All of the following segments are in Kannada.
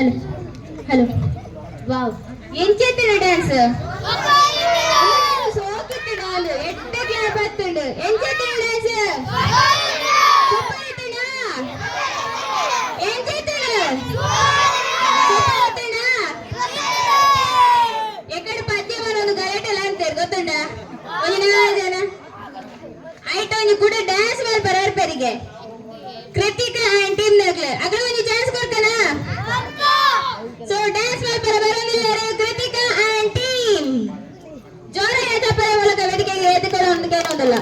హలో హలో వావ్ ఏం చేస్తున్నాడు డాన్స్ సోకిస్తున్నాడు ఎట్ట క్లాప్ ఎత్తుండు ఏం చేస్తున్నాడు డాన్స్ సూపర్ ఎత్తునా ఏం చేస్తున్నాడు సూపర్ ఎత్తునా ఎక్కడ పద్యం ಒಂದು ಗಲಾಟೆ ಎಲ್ಲ ಅಂತಾರೆ ಗೊತ್ತುಂಟಾ ಒಂದು ಜನ ಆಯ್ತು ಒಂದು ಕೂಡ ಡ್ಯಾನ್ಸ್ ಮಾಡಿ ಬರೋರ್ ಪೇರಿಗೆ ಕೃತಿಕಾ ಆ್ಯಂಡ್ ಟೀಮ್ ನಾಗ್ಲೆ ಅక్కడ ಒಂದು ಚಾನ್ಸ್ ಕೊಡ್ತಾನಾ ಸೊ ಡ್ಯಾನ್ಸ್ ಮಾಡಿ ಬರೋದಿಲ್ಲ ಕೃತಿಕಾ ಆ್ಯಂಡ್ ಟೀಮ್ ಜೋರಾಗಿ ಚಪ್ಪಾಳೆ ಮೂಲಕ ವೇದಿಕೆಗೆ ಎದ್ದುಕೊಳ್ಳುವಂತ ಕೇಳೋದಿಲ್ಲ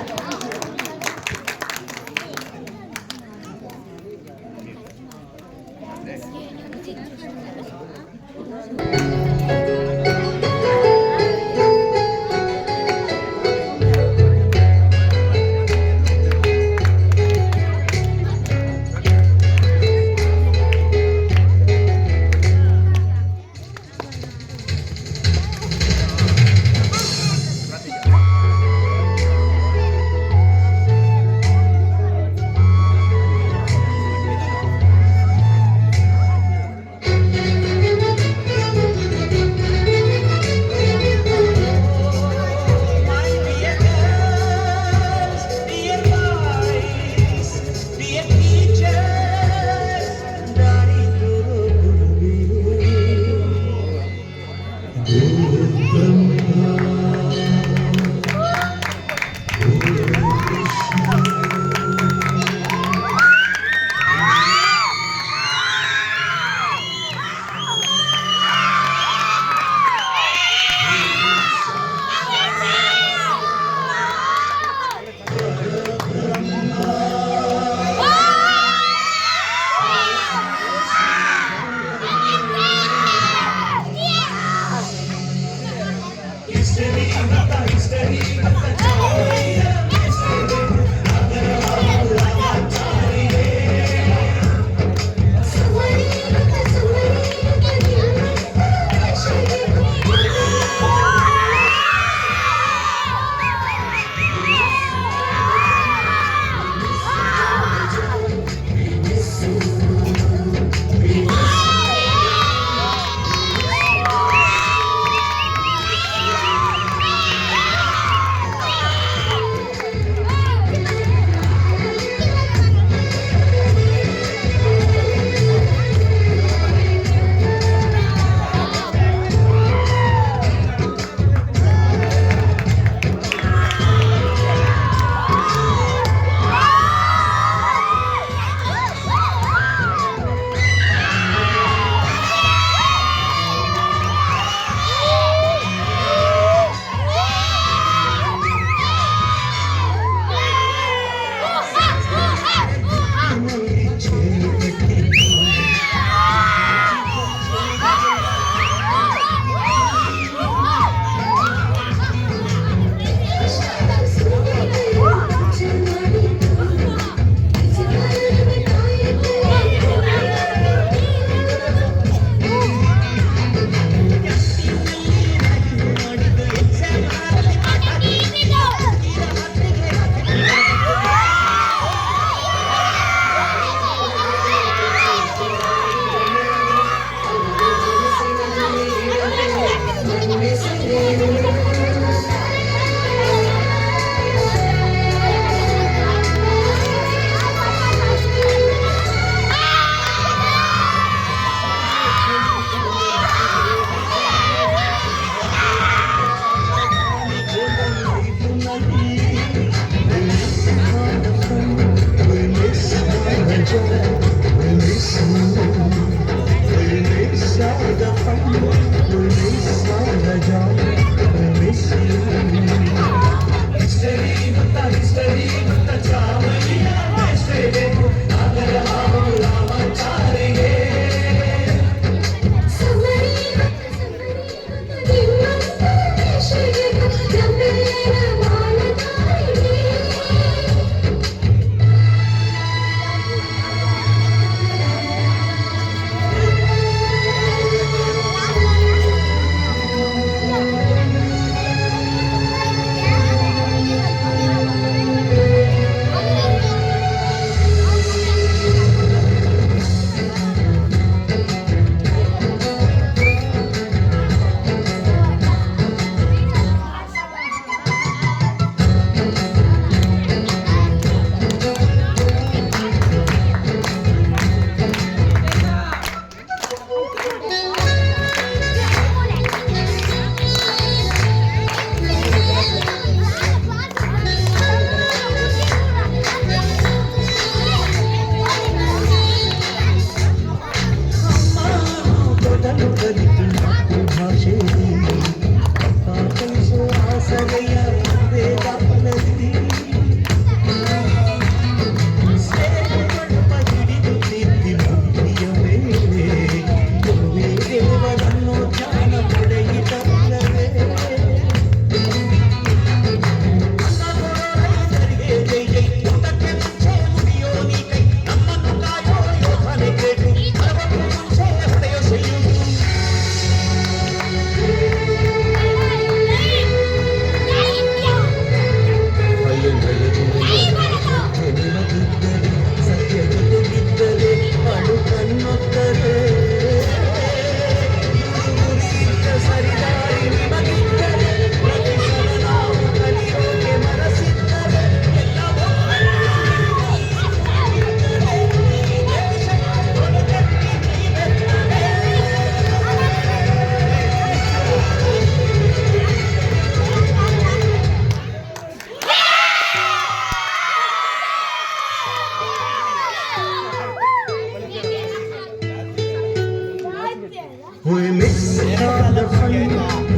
the fun.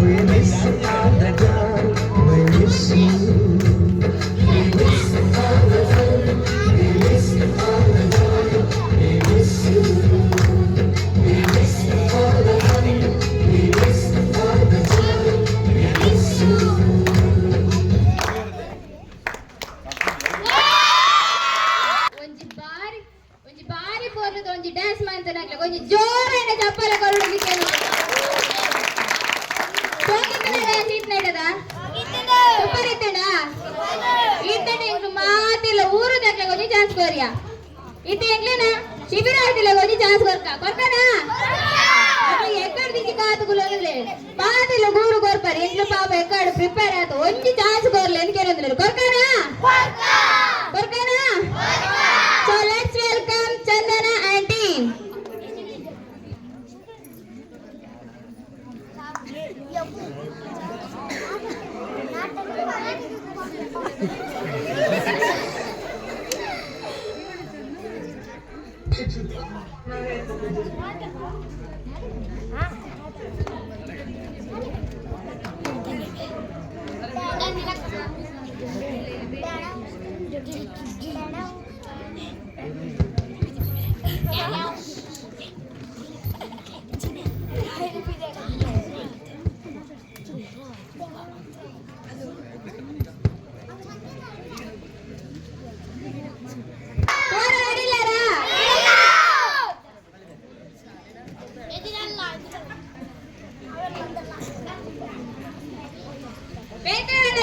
We miss all the joy. We miss you. We miss all the fun. We miss all the joy. We miss you. We miss all the fun. We miss all the joy. We miss you. ಒಂಜಿ ಬಾರಿ ಪೋರ್ಲದ ಒಂಜಿ ಡ್ಯಾನ್ಸ್ ಮಾಡ್ತಾನಾಗ್ಲ ಒಂಜಿ ಜೋರಾದ ಚಪ್ಪಲ ಕೊರಡಲಿಕ್ಕೆ ಸೋಗಿತ್ತನ ಡ್ಯಾನ್ಸ್ ಇತ್ನೈಟದ ಸೂಪರ್ ಇತ್ತಡ ಇತ್ತಡ ಇಂಗ್ಲು ಮಾತಿಲ್ಲ ಊರು ದಕ್ಲ ಒಂಜಿ ಚಾನ್ಸ್ ಕೋರಿಯಾ ಇತ್ತೆ ಎಂಗ್ಲೇನ ಶಿಬಿರ ಆಯ್ತಿಲ್ಲ ಒಂಜಿ ಚಾನ್ಸ್ ಕೊರ್ಕನ ಎಕ್ಕಡ ದಿಕ್ಕಿ ಕಾತುಗುಲೇ ಮಾತಿಲ್ಲ ಊರು ಕೊರ್ಪಾರಿ ಎಂಗ್ಲು ಪಾಪ ಎಕ್ಕಡ ಪ್ರಿಪೇರ್ ಆಯ್ತು ಒಂಜಿ ಚಾನ್ಸ್ ಕೋರ್ಲ ಎನ್ಕೇನಂದ್ರೆ ಕೊರ್ಕನ So let's welcome Chandana and team.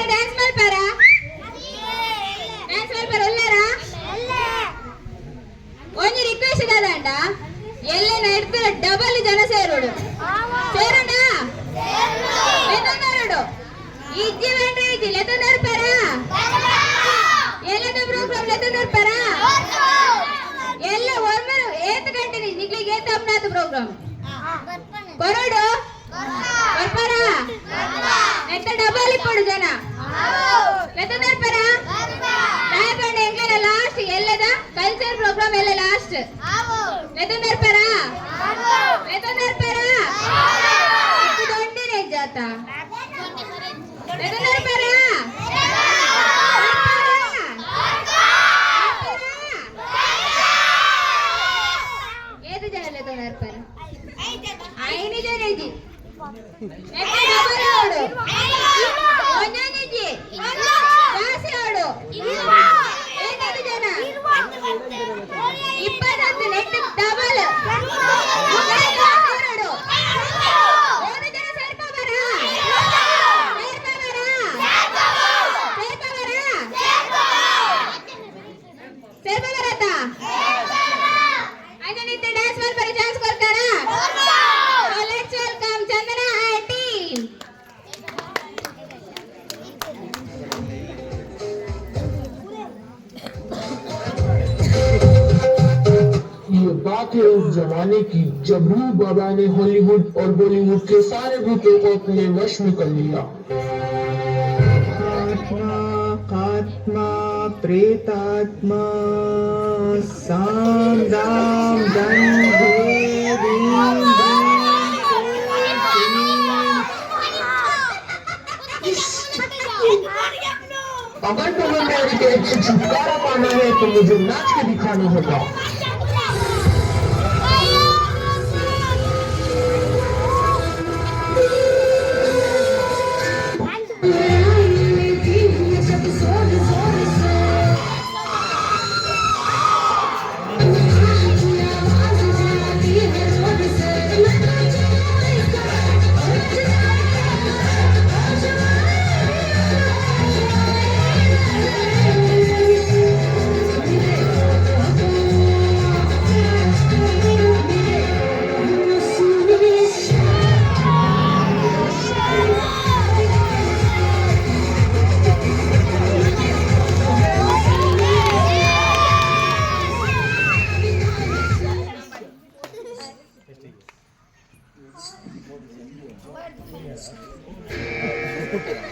Dance ಮಾಡ್ಪಾರಾ ಉಲ್ಲಾರಾ ಒಂಜಿ ರಿಕ್ವೆಸ್ಟ್ ಇದಾದಂಡ ಎಲ್ಲೇನ ಇಡ್ತಾರ ಡಬಲ್ ಜನ ಸೇರೋಡು ಸೇರೋಣ ಲೆತನರೋಡು ಇಜ್ಜಿ ವೇಂಡ್ರೆ ಇಜ್ಜಿ ಲೆತನರ್ಪಾರ ಎಲ್ಲದ ಪ್ರೋಗ್ರಾಮ್ ಲೆತನರ್ಪಾರ ಎಲ್ಲ ಒಮ್ಮೆ ಏತ್ ಗಂಟೆ ನಿಗ್ಲಿಗೆ ಏತ್ ಅಮ್ನಾತ ಪ್ರೋಗ್ರಾಮ್ ಕೊರೋಡು ಬರ್ಪಾರ ಎಂತ ಡಬಲ್ ಇಪ್ಪಡು ಜನ ಲೆತನರ್ಪಾರ ನಾಯಕಂಡ ಎಂಗ್ಲೇನ ಲಾಸ್ಟ್ ಎಲ್ಲದ ಕಲ್ಚರ್ ಪ್ರೋಗ್ರಾಮ್ ಎಲ್ಲ ಲಾಸ್ಟ್ ಲೆತನರ್ಪಾರ ಇದು ದೊಡ್ಡನೇ ಜಾತ ಲೆತನರ್ಪಾರ ಏದು ಜನ ಲೆತನರ್ಪಾರ ಐದು ಜನ ಇಜ್ಜಿ ಜಾಸ್ತಿ ಆಡು ಏನಾದ್ರು ಜನ 20 ನೆಟ್ ಡಬಲ್ ಡ್ಯಾನ್ಸ್ ಮಾಡ್ಬಾರಿ ಚಾನ್ಸ್ ಕೊಡ್ತಾರ let's welcome Chandana and team. ये बात है उस जमाने की जब रूह बाबा ने हॉलीवुड और बॉलीवुड के सारे भूतों को अपने वश में कर लिया। आत्मा आत्मा प्रेतात्मा साम दाम दंड भेद रीम अगर तुम्हें मेरे कैद से छुटकारा पाना है तो मुझे नाच के दिखाना होगा।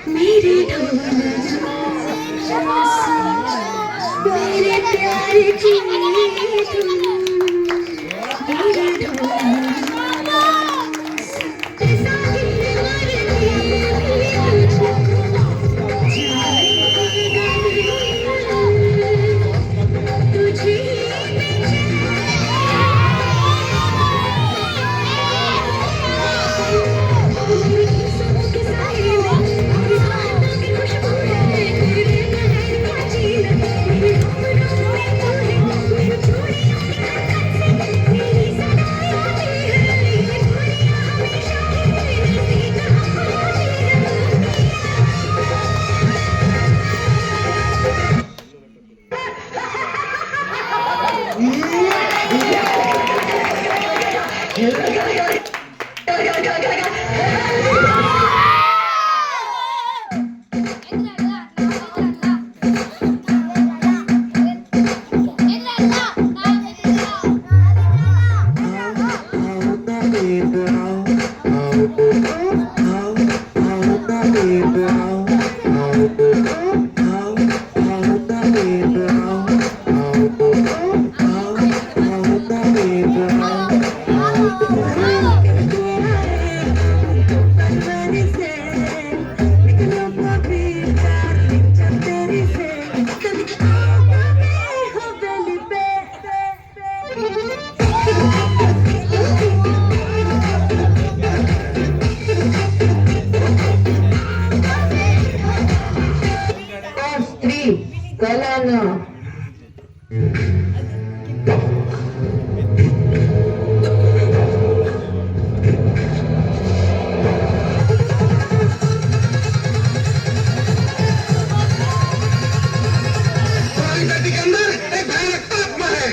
मेरे मेरे प्यार की तुम मेरे Galano. नदी के अंदर एक भयानक आत्मा है।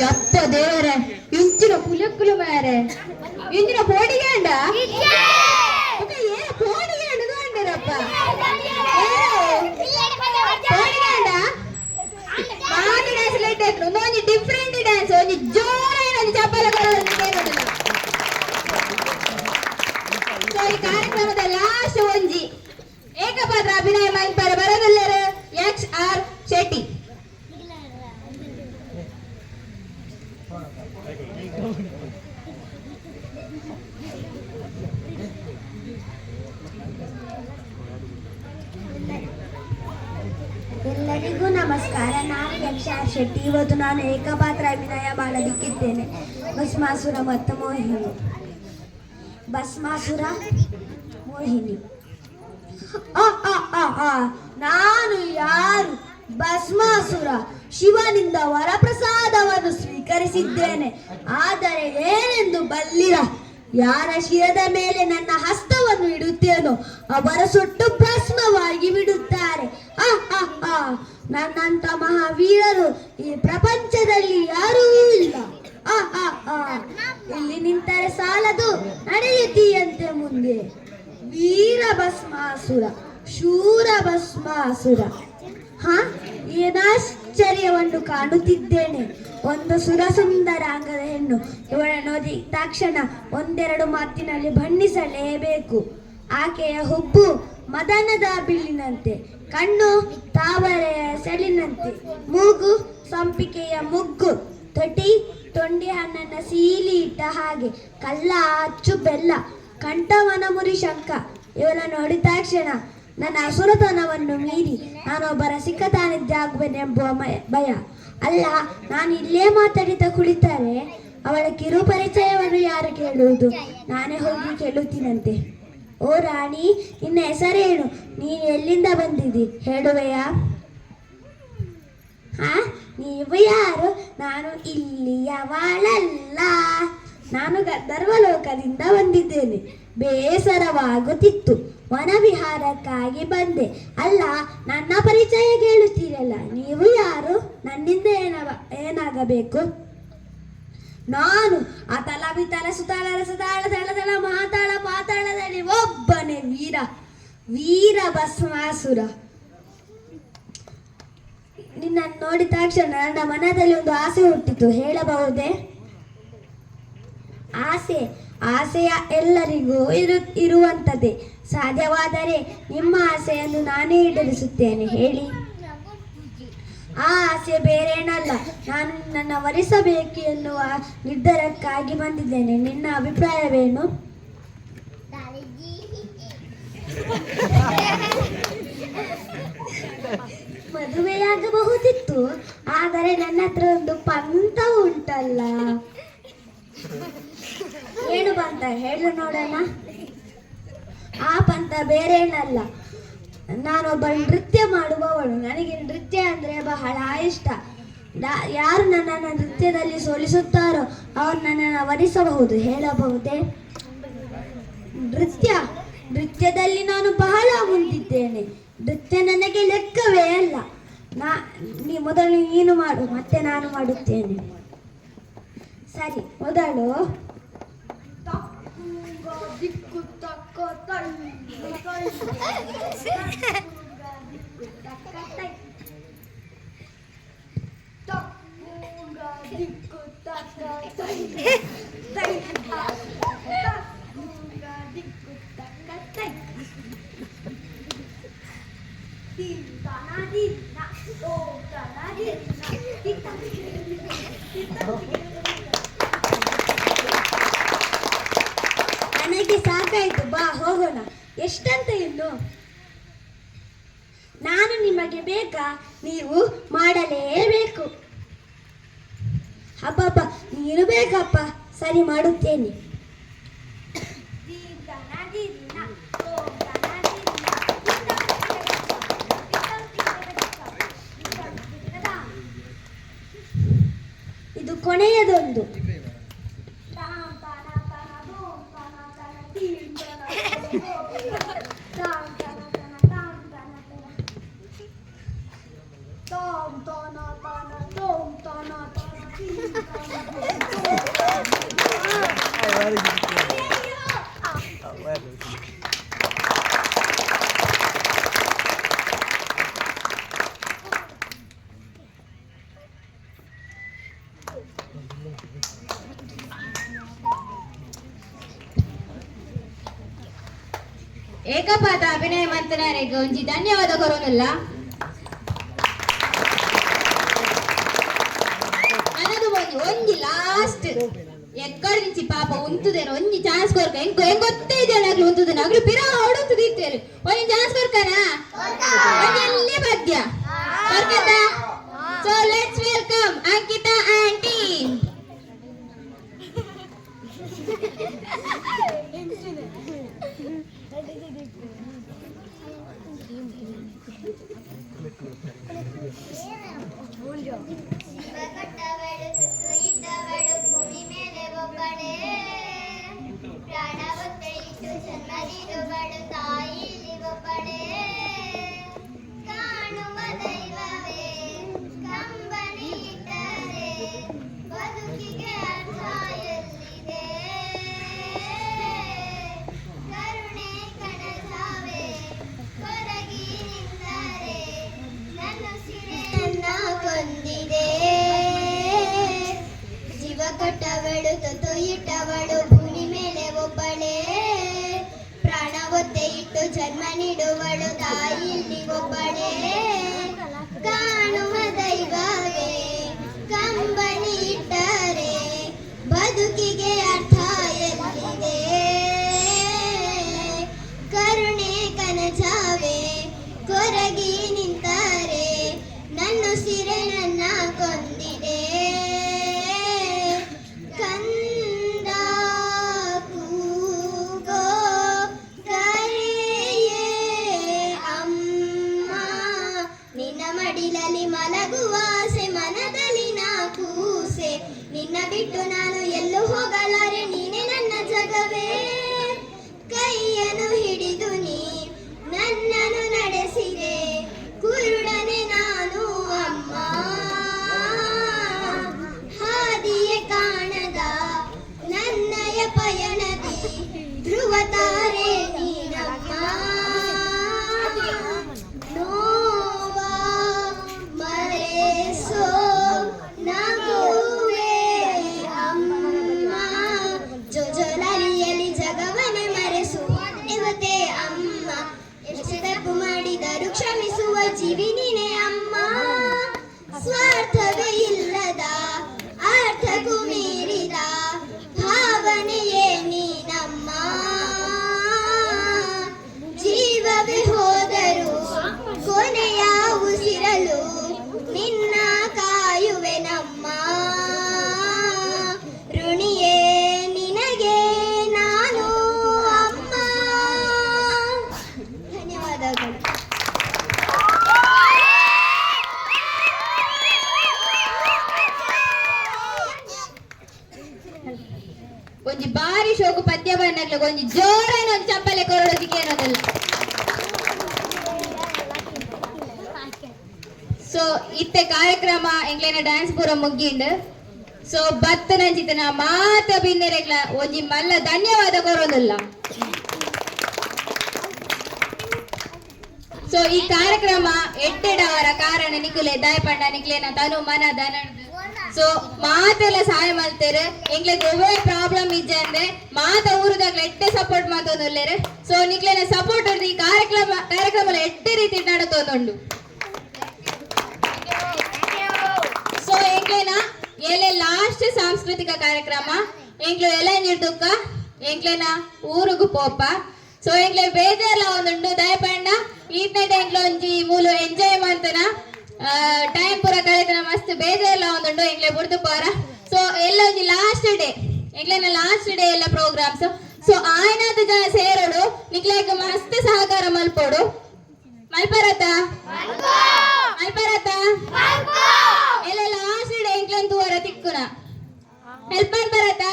ಯಪ್ಪ ದೇವರೇ ಇಂಚಿನ ಪುಲಕ್ಕುಲು ಮಾರೆ ಇಂಚಿನ ಪೋಡಿಗೆ ಅಂಡ ಏನ ಪೋಡಿಗೆ ಅಂಡದು ಅಂಡರಪ್ಪ ಪೋಡಿಗೆ ಅಂಡ ಮಾತಿ ಡ್ಯಾನ್ಸ್ ಲೈಟ್ ಆಯ್ತು ಒಂದೊಂದು ಡಿಫ್ರೆಂಟ್ ಡ್ಯಾನ್ಸ್ ಒಂದು ಜೋರಾಗಿ ಒಂದು ಚಪ್ಪಲ ಸೊ ಈ ಕಾರ್ಯಕ್ರಮದ ಲಾಸ್ಟ್ ಒಂಜಿ ಏಕಪಾತ್ರ ಅಭಿನಯ ಮೈಪರ ಬರದಲ್ಲರು XR ಶೆಟ್ಟಿ. ಎಲ್ಲರಿಗೂ ನಮಸ್ಕಾರ. ನಾನು XR ಶೆಟ್ಟಿ. ಇವತ್ತು ನಾನು ಏಕಪಾತ್ರ ಅಭಿನಯ ಮಾಡಲಿಕ್ಕಿದ್ದೇನೆ. ಭಸ್ಮಾಸುರ ಮತ್ತು ಮೋಹಿನಿ. ಭಸ್ಮಾಸುರ, ಮೋಹಿನಿ. ನಾನು ಯಾರು? ಭಸ್ಮಾಸುರ. ಶಿವನಿಂದ ವರಪ್ರಸಾದವನ್ನು ಸ್ವೀಕರಿಸಿದ್ದೇನೆ. ಆದರೆ ಏನೆಂದು ಬಲ್ಲಿರ. ಯಾರ ಶಿರದ ಮೇಲೆ ನನ್ನ ಹಸ್ತವನ್ನು ಇಡುತ್ತೇನೋ ಅವರ ಸುಟ್ಟು ಭಸ್ಮವಾಗಿ ಬಿಡುತ್ತಾರೆ. ನನ್ನಂತ ಮಹಾವೀರರು ಈ ಪ್ರಪಂಚದಲ್ಲಿ ಯಾರೂ ಇಲ್ಲ. ಇಲ್ಲಿ ನಿಂತರೆ ಸಾಲದು, ನಡೆಯುತ್ತೀಯಂತೆ ಮುಂದೆ. ವೀರ ಭಸ್ಮಾಸುರ, ಶೂರ ಭಸ್ಮಾಸುರ. ಏನಾಶ್ಚರ್ಯವನ್ನು ಕಾಣುತ್ತಿದ್ದೇನೆ. ಒಂದು ಸುರಸುಂದರಾಂಗದ ಹೆಣ್ಣು. ಇವಳನ್ನು ನೋಡಿ ತಕ್ಷಣ ಒಂದೆರಡು ಮಾತಿನಲ್ಲಿ ಬಣ್ಣಿಸಲೇಬೇಕು. ಆಕೆಯ ಹುಬ್ಬು ಮದನದ ಬಿಲ್ಲಿನಂತೆ, ಕಣ್ಣು ತಾವರೆಯ ಸೆಳಿನಂತೆ, ಮೂಗು ಸಂಪಿಗೆಯ ಮುಗ್ಗು, ತೊಂಡೆ ಹಣ್ಣನ್ನ ಸೀಲಿ ಇಟ್ಟ ಹಾಗೆ, ಕಲ್ಲ ಅಚ್ಚು ಬೆಲ್ಲ, ಕಂಠವನ ಮುರಿ ಶಂಕ. ಇವಳ ನೋಡಿದ ತಕ್ಷಣ ನನ್ನ ಅಸುರತನವನ್ನು ಮೀರಿ ನಾನೊಬ್ಬರ ಸಿಕ್ಕತಾನಿದ್ದೆ ಆಗುವೆನೆಂಬುವ ಭಯ. ಅಲ್ಲ, ನಾನು ಇಲ್ಲೇ ಮಾತಾಡಿದ ಕುಳಿತರೆ ಅವಳ ಕಿರು ಪರಿಚಯವನ್ನು ಯಾರು ಕೇಳುವುದು? ನಾನೇ ಹೋಗಿ ಕೇಳುತ್ತೀನಂತೆ. ಓ ರಾಣಿ, ನಿನ್ನ ಹೆಸರೇನು? ನೀನು ಎಲ್ಲಿಂದ ಬಂದಿದ್ದಿ ಹೇಳುವೆಯಾ? ನೀವು ಯಾರು? ನಾನು ಇಲ್ಲಿಯವಳಲ್ಲ. ನಾನು ಗಂಧರ್ವಲೋಕದಿಂದ ಬಂದಿದ್ದೇನೆ. ಬೇಸರವಾಗುತ್ತಿತ್ತು, ವನವಿಹಾರಕ್ಕಾಗಿ ಬಂದೆ. ಅಲ್ಲ, ನನ್ನ ಪರಿಚಯ ಕೇಳುತ್ತೀರಲ್ಲ, ನೀವು ಯಾರು? ನನ್ನಿಂದ ಏನಾಗಬೇಕು? ನಾನು ಅತಲ ಬಿತಲ ಸುತಾಳ ರಸತಾಳ ತಳತಳ ಮಾತಾಳ ಪಾತಾಳದಲ್ಲಿ ಒಬ್ಬನೇ ವೀರ ಭಸ್ಮಾಸುರ. ನಿನ್ನನ್ನು ನೋಡಿದ ತಕ್ಷಣ ನನ್ನ ಮನದಲ್ಲಿ ಒಂದು ಆಸೆ ಹುಟ್ಟಿತು, ಹೇಳಬಹುದೇ? ಆಸೆಯ ಎಲ್ಲರಿಗೂ ಇರುವಂಥದ್ದೇ. ಸಾಧ್ಯವಾದರೆ ನಿಮ್ಮ ಆಸೆಯನ್ನು ನಾನೇ ಈಡೇರಿಸುತ್ತೇನೆ, ಹೇಳಿ. ಆ ಆಸೆ ಬೇರೇನಲ್ಲ, ನಾನು ನನ್ನ ವರಿಸಬೇಕು ಎನ್ನುವ ನಿರ್ಧಾರಕ್ಕಾಗಿ ಬಂದಿದ್ದೇನೆ. ನಿನ್ನ ಅಭಿಪ್ರಾಯವೇನು? ಮದುವೆಯಾಗಬಹುದಿತ್ತು, ಆದರೆ ನನ್ನ ಹತ್ರ ಒಂದು ಪಂತ ಉಂಟಲ್ಲ. ಏನು ಪಂತ ಹೇಳು ನೋಡೋಣ. ಆ ಪಂತ ಬೇರೇನಲ್ಲ, ನಾನೊಬ್ಬ ನೃತ್ಯ ಮಾಡುವವಳು. ನನಗೆ ನೃತ್ಯ ಅಂದರೆ ಬಹಳ ಇಷ್ಟ. ಯಾರು ನನ್ನನ್ನು ನೃತ್ಯದಲ್ಲಿ ಸೋಲಿಸುತ್ತಾರೋ ಅವರು ನನ್ನನ್ನು ವರಿಸಬಹುದು. ಹೇಳಬಹುದೇ? ನೃತ್ಯದಲ್ಲಿ ನಾನು ಬಹಳ ಮುಂದಿದ್ದೇನೆ. ನೃತ್ಯ ನನಗೆ ಲೆಕ್ಕವೇ ಅಲ್ಲ. ಮೊದಲು ನೀನು ಮಾಡು, ಮತ್ತೆ ನಾನು ಮಾಡುತ್ತೇನೆ. ಸರಿ, ಮೊದಲು ದಿಕ್ಕು ತಕ್ಕ ನನಗೆ ಸಾಕಾಯ್ತು, ಬಾ ಹೋಗೋಣ. ಎಷ್ಟಂತ ಇನ್ನು? ನಾನು ನಿಮಗೆ ಬೇಕಾ? ನೀವು ಮಾಡಲೇಬೇಕು. ಹಬ್ಬ, ನೀನು ಬೇಕಪ್ಪ. ಸರಿ, ಮಾಡುತ್ತೇನೆ. ಇದು ಕೊನೆಯದೊಂದು. ಏಕಪಾತ ಅಭಿನಯ ಮಂತನರಿಗೆ ಒಂಜಿ ಧನ್ಯವಾದ ಕೊರೋನಲ್ಲ. ಅನ್ನದು ಒಂಜಿ ಲಾಸ್ಟ್ ಎಕ್ಕಡ ನಿಂಚಿ ಪಾಪ ಉಂತುದೇನು ಒಂಜಿ ಚಾನ್ಸ್ ಕೊರ್ಕ ಹೆಂಗ್ ಗೊತ್ತೇ ಇದೆಯಾಗ್ಲು ಉಂತುದೇನು ಅಗ್ಲು ಪಿರ ಹೊಡುತ್ತದ ಇತ್ತೇನು ಒಂಜಿ ಚಾನ್ಸ್ ಕೊರ್ಕನ ಒಂಜಿ ಪದ್ಯ ಕೊರ್ಕದ. So let's welcome Ankita aunty. ಭೂಮಿ ಮೇಲೆ ಒಬ್ಬಳೇ ಪ್ರಾಣ ಒತ್ತೆ ಇಟ್ಟು ಜನ್ಮ ನೀಡುವಳು ತಾಯಿಲಿ ಒಬ್ಬಳೇ ಕಾಣುವ ದೈವವೇ ಕಂಬನಿ ಇಟ್ಟರೆ ಬದುಕಿಗೆ ಅರ್ಥ ಎಲ್ಲಿದೆ ಕರುಣೆ ಕನಸಾವೆ ಕೊರಗಿ ನಿಂತರೆ ನನ್ನ ಸಿರೆಯನ್ನ ಕೊಂದಿದೆ ಜೀವ ಕೊಟ್ಟವಳು ತೊತ್ತು ಇಟ್ಟವಳು ಭೂಮಿ ಮೇಲೆ ಒಬ್ಬಳೇ ಪ್ರಾಣ ಒತ್ತೆ ಇಟ್ಟು ಜನ್ಮ ನೀಡುವಳು ತಾಯಿಲಿ ಒಬ್ಬಳೇ ಕಾಣುವ ದೈವವೇ ಕಂಬನಿ ಇಟ್ಟರೆ ಬದುಕಿಗೆ ಅರ್ಥ ಎಲ್ಲಿದೆ ಕರುಣೆ ಕನಸಾವೆ ಕೊರಗಿ ನಿಂತರೆ ನನ್ನ ಸಿರೆ ನನ್ನ ಕೊಂದಿದೆ ಕಂದ ಕೂಗೋ ಕರೆಯೇ ಅಮ್ಮ ನಿನ್ನ ಮಡಿಲಲ್ಲಿ ಮಲಗುವ ಆಸೆ ಮನದಲ್ಲಿ ನಾ ಕೂಸೆ ನಿನ್ನ ಬಿಟ್ಟು ನಾನು ಎಲ್ಲೂ ಹೋಗಲಾರೆ ನೀನೆ ನನ್ನ ಜಗವೇ ಕೈಯನ್ನು ಹಿಡಿದು ನೀ ನನ್ನನ್ನು ನಡೆಸಿದೆ ಕುರುಡನೆ ನಾನು ಅಮ್ಮ ಹಾದಿಯೇ ಕಾಣದ ನನ್ನಯ ಪಯಣದಿ ಧ್ರುವ ತಾರೆ ನೀನಮ್ಮ ನೋವ ಮರೆಸೋ ನಗುವೆ ಅಮ್ಮ ಜೊಜೊಲರಿಯಲ್ಲಿ ಜಗವನೆ ಮರೆಸುವ ದೇವತೆ ಅಮ್ಮ ಎಷ್ಟು ತಪ್ಪು ಮಾಡಿದರು ಕ್ಷಮಿಸುವ ಜೀವಿ ಒಂಜಿ ಬಾರಿ ಶೋಕು ಪದ್ಯ ಬನ್ನಗ್ಲ ಒಂಜಿ ಜೋರಾನ ಒಂಜಿ ಚಪ್ಪಲೆ ಕೊರಡೋದಿಕ್ಕೆ ಏನೋದಲ್ಲ. ಸೊ ಇತ್ತೆ ಕಾರ್ಯಕ್ರಮ ಎಂಗ್ಲೇನ ಡ್ಯಾನ್ಸ್ ಪೂರ ಮುಗ್ಗಿಂಡ್. ಸೊ ಬತ್ತನಂಚಿತನ ಮಾತ ಬಿಂದೆರೆಗ್ಲ ಒಂಜಿ ಮಲ್ಲ ಧನ್ಯವಾದ ಕೊರೋದಿಲ್ಲ. ಸೊ ಈ ಕಾರ್ಯಕ್ರಮ ಎಡ್ಡೆಡವರ ಕಾರಣ ನಿಕುಲೆ ದಯಪಂಡ ನಿಕ್ಲೇನ ತನು ಮನ ದನ. ಸೊ ಮಾತೆಲ್ಲ ಸಹಾಯ ಮಾಡ್ತೇರೆ ಎಂಗ್ಲೆಗ್ ಒವ್ವೇ ಪ್ರಾಬ್ಲಮ್ ಇಜ್ಜೆ ಅಂದ್ರೆ ಮಾತ ಊರುದಾಗ್ಲ ಎಡ್ಡೆ ಸಪೋರ್ಟ್ ಮಾತೊಂದುಲ್ಲೇರೆ. ಸೊ ನಿಕ್ಲೇನ ಸಪೋರ್ಟ್ ಈ ಕಾರ್ಯಕ್ರಮ ಎಡ್ಡೆ ರೀತಿ ನಡತೊಂದುಂಡು. ಸೊ ಎಂಗ್ಲೇನ ಎಲೆ ಲಾಸ್ಟ್ ಸಾಂಸ್ಕೃತಿಕ ಕಾರ್ಯಕ್ರಮ ಎಂಗ್ಲು ಎಲ್ಲ ನಿರ್ದುಕ್ಕ ಎಂಗ್ಲೇನ ಊರುಗು ಪೋಪ. ಸೊ ಎಂಗ್ಲೆ ಬೇಜಾರ್ಲ ಒಂದುಂಡು ದಯಪಂಡ ಈತ್ನೆಡೆ ಎಂಗ್ಲು ಒಂಜಿ ಮೂಲು ಎಂಜಾಯ್ ಮಾಡ್ತನ ಟೈಮ್ ಪೂರ ಕಳೆತನ ಮಸ್ತ್ ಬೇಜಾರ್ಲ ಒಂದುಂಡು ಎಂಗ್ಲೆ ಬುಡ್ದು ಪಾರ. ಸೊ ಎಲ್ಲ ಒಂಜಿ ಲಾಸ್ಟ್ ಡೇ ಎಂಗ್ಲೇನ ಲಾಸ್ಟ್ ಡೇ ಎಲ್ಲ ಪ್ರೋಗ್ರಾಮ್ಸ್. ಸೊ ಆಯ್ನಾದ ಜನ ಸೇರೋಡು ನಿಕ್ಲೆಗ್ ಮಸ್ತ್ ಸಹಕಾರ ಮಲ್ಪೋಡು. ಮಲ್ಪರತ ಮಲ್ಪರತ ಎಲ್ಲ ಲಾಸ್ಟ್ ಡೇ ಎಂಗ್ಲಂತೂ ವರ ತಿಕ್ಕುನ ಹೆಲ್ಪ್ ಮಾಡ್ಬರತ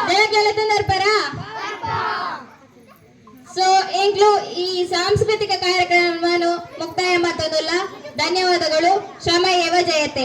ಜನಕ್ಲೆಲ್ಲ ತಂದರ್ಪರ. ಸೊ ಎಂಗ್ಲು ಈ ಸಾಂಸ್ಕೃತಿಕ ಕಾರ್ಯಕ್ರಮವನ್ನು ಮುಕ್ತಾಯ ಮತ್ತೊಂದಲ್ಲ. ಧನ್ಯವಾದಗಳು. ಶ್ರಮ ಏವ ಜಯತೆ.